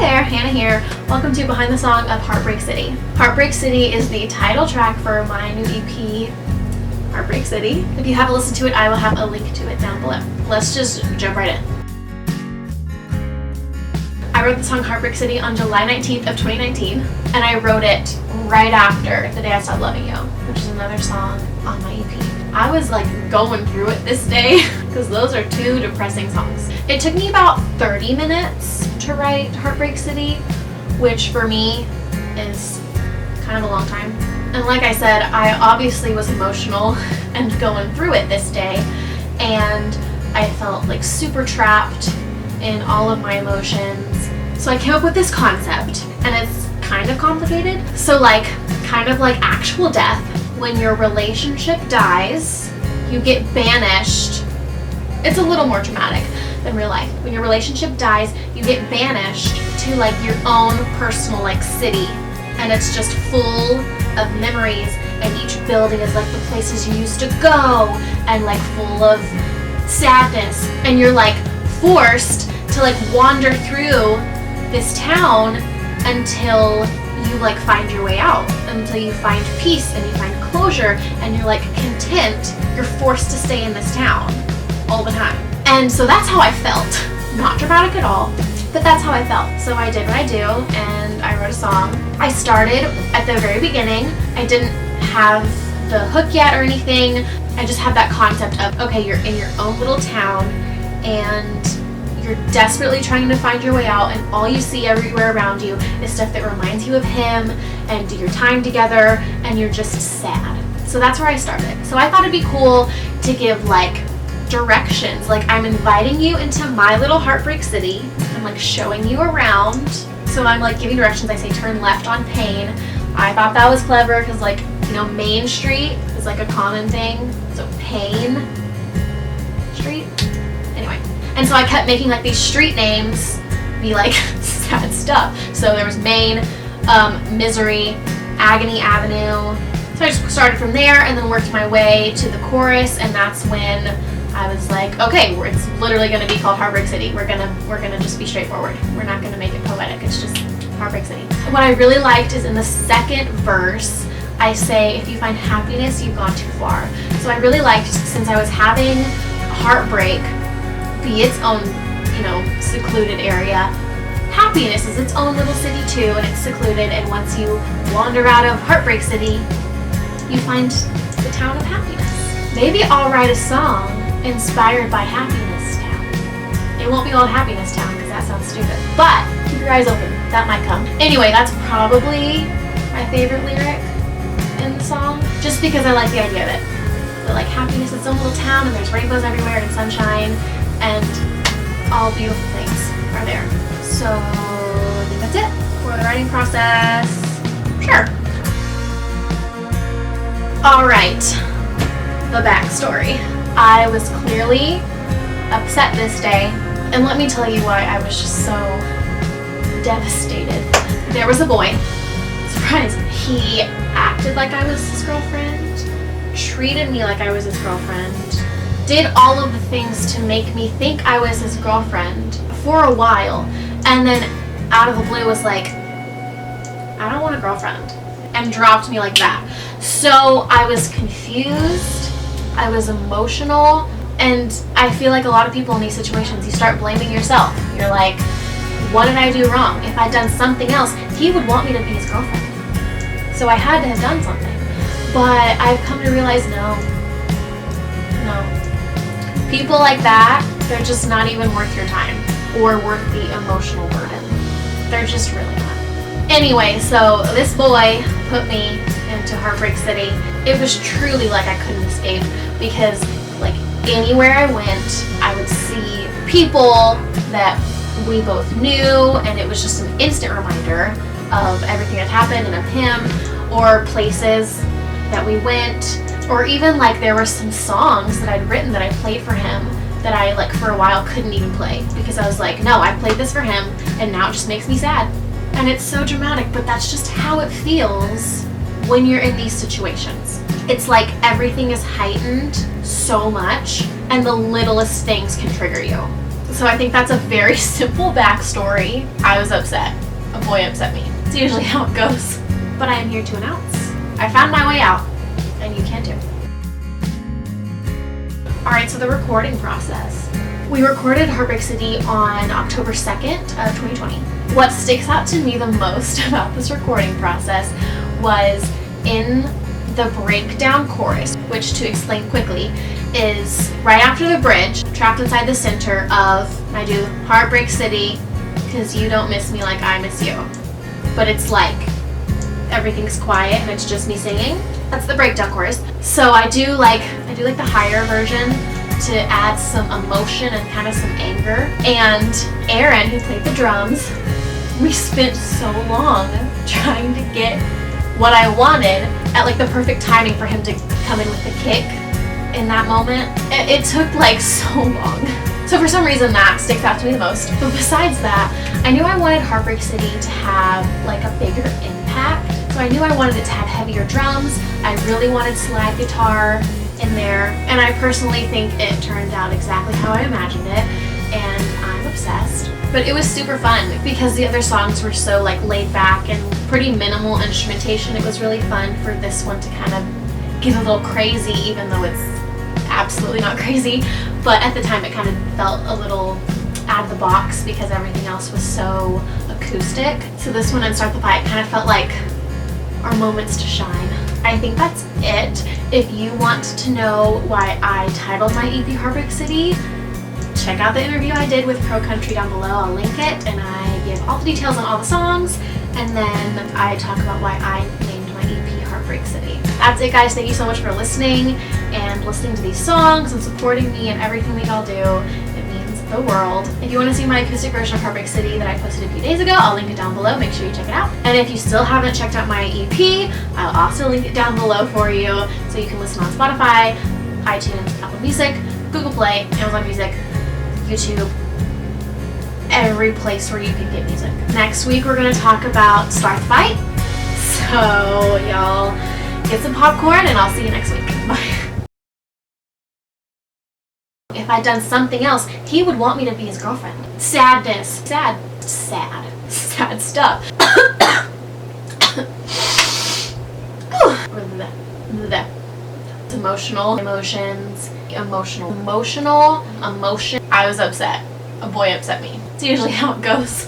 there, Hannah here. Welcome to Behind the Song of Heartbreak City. Heartbreak City is the title track for my new EP, Heartbreak City. If you haven't listened to it, I will have a link to it down below. Let's just jump right in. I wrote the song Heartbreak City on July 19th of 2019, and I wrote it right after The Day I Stopped Loving You, which is another song on my EP. I was like going through it this day because those are two depressing songs. It took me about 30 minutes to write Heartbreak City, which for me is kind of a long time. And like I said, I obviously was emotional and going through it this day, and I felt like super trapped in all of my emotions. So I came up with this concept, and it's kind of complicated. So kind of like actual death. When your relationship dies, you get banished. It's a little more dramatic than real life. When your relationship dies, you get banished to your own personal city, and it's just full of memories, and each building is the places you used to go, and full of sadness, and you're forced to wander through this town until you find your way out, until you find peace and you find closure, and you're content. You're forced to stay in this town all the time. And so that's how I felt. Not dramatic at all, but that's how I felt. So I did what I do, and I wrote a song. I started at the very beginning. I didn't have the hook yet or anything. I just had that concept of, okay, you're in your own little town, and you're desperately trying to find your way out, and all you see everywhere around you is stuff that reminds you of him and your time together, and you're just sad. So that's where I started. So I thought it'd be cool to give directions. I'm inviting you into my little Heartbreak City. I'm showing you around. So I'm giving directions. I say turn left on Payne. I thought that was clever because Main Street is a common thing. So Payne Street. Anyway. And so I kept making these street names be sad stuff. So there was Maine, Misery, Agony Avenue. So I just started from there and then worked my way to the chorus, and that's when I was okay, it's literally going to be called Heartbreak City. We're gonna just be straightforward. We're not gonna make it poetic. It's just Heartbreak City. What I really liked is in the second verse, I say, if you find happiness, you've gone too far. So I really liked, since I was having heartbreak be its own, secluded area, happiness is its own little city too, and it's secluded, and once you wander out of Heartbreak City, you find the town of happiness. Maybe I'll write a song inspired by Happiness Town. It won't be called Happiness Town because that sounds stupid, but keep your eyes open, that might come. Anyway, that's probably my favorite lyric in the song, just because I like the idea of it. So happiness is its own little town, and there's rainbows everywhere and sunshine, and all beautiful things are there. So I think that's it for the writing process. Sure. Alright, the backstory. I was clearly upset this day, and let me tell you why I was just so devastated. There was a boy, surprise, he acted like I was his girlfriend, treated me like I was his girlfriend, did all of the things to make me think I was his girlfriend for a while, and then out of the blue was I don't want a girlfriend, and dropped me like that. So I was confused, I was emotional, and I feel like a lot of people in these situations, you start blaming yourself. You're what did I do wrong? If I'd done something else, he would want me to be his girlfriend. So I had to have done something. But I've come to realize, no. People like that, they're just not even worth your time or worth the emotional burden. They're just really not. Anyway, so this boy put me into Heartbreak City. It was truly I couldn't escape, because anywhere I went, I would see people that we both knew, and it was just an instant reminder of everything that happened and of him, or places that we went, or even there were some songs that I'd written that I played for him that I for a while couldn't even play, because I was no, I played this for him and now it just makes me sad. And it's so dramatic, but that's just how it feels when you're in these situations. It's everything is heightened so much, and the littlest things can trigger you. So I think that's a very simple backstory. I was upset. A boy upset me. It's usually how it goes. But I am here to announce I found my way out, and you can too. Alright, so the recording process. We recorded Heartbreak City on October 2nd of 2020. What sticks out to me the most about this recording process was in the breakdown chorus, which, to explain quickly, is right after the bridge, trapped inside the center of, I do Heartbreak City, because you don't miss me like I miss you. But it's like everything's quiet and it's just me singing. That's the breakdown chorus. So I do like the higher version to add some emotion and kind of some anger. And Aaron, who played the drums, we spent so long trying to get what I wanted at like the perfect timing for him to come in with the kick in that moment. It took like so long. So for some reason that sticks out to me the most. But besides that, I knew I wanted Heartbreak City to have like a bigger impact. So I knew I wanted it to have heavier drums. I really wanted slide guitar in there. And I personally think it turned out exactly how I imagined it. And I'm obsessed. But it was super fun because the other songs were so like laid back and pretty minimal instrumentation. It was really fun for this one to kind of get a little crazy, even though it's absolutely not crazy. But at the time it kind of felt a little out of the box because everything else was so acoustic. So this one and Start the Fight kind of felt like our moments to shine. I think that's it. If you want to know why I titled my EP Heartbreak City, check out the interview I did with Pro Country down below. I'll link it, and I give all the details on all the songs, and then I talk about why I named my EP Heartbreak City. That's it, guys. Thank you so much for listening and listening to these songs and supporting me and everything that y'all do. It means the world. If you want to see my acoustic version of Heartbreak City that I posted a few days ago, I'll link it down below. Make sure you check it out. And if you still haven't checked out my EP, I'll also link it down below for you so you can listen on Spotify, iTunes, Apple Music, Google Play, Amazon Music, YouTube, every place where you can get music. Next week we're going to talk about Start the Fight. So y'all get some popcorn and I'll see you next week. Bye. If I'd done something else, he would want me to be his girlfriend. Sadness. Sad stuff. Emotional. Emotions. Emotion. I was upset. A boy upset me. It's usually how it goes.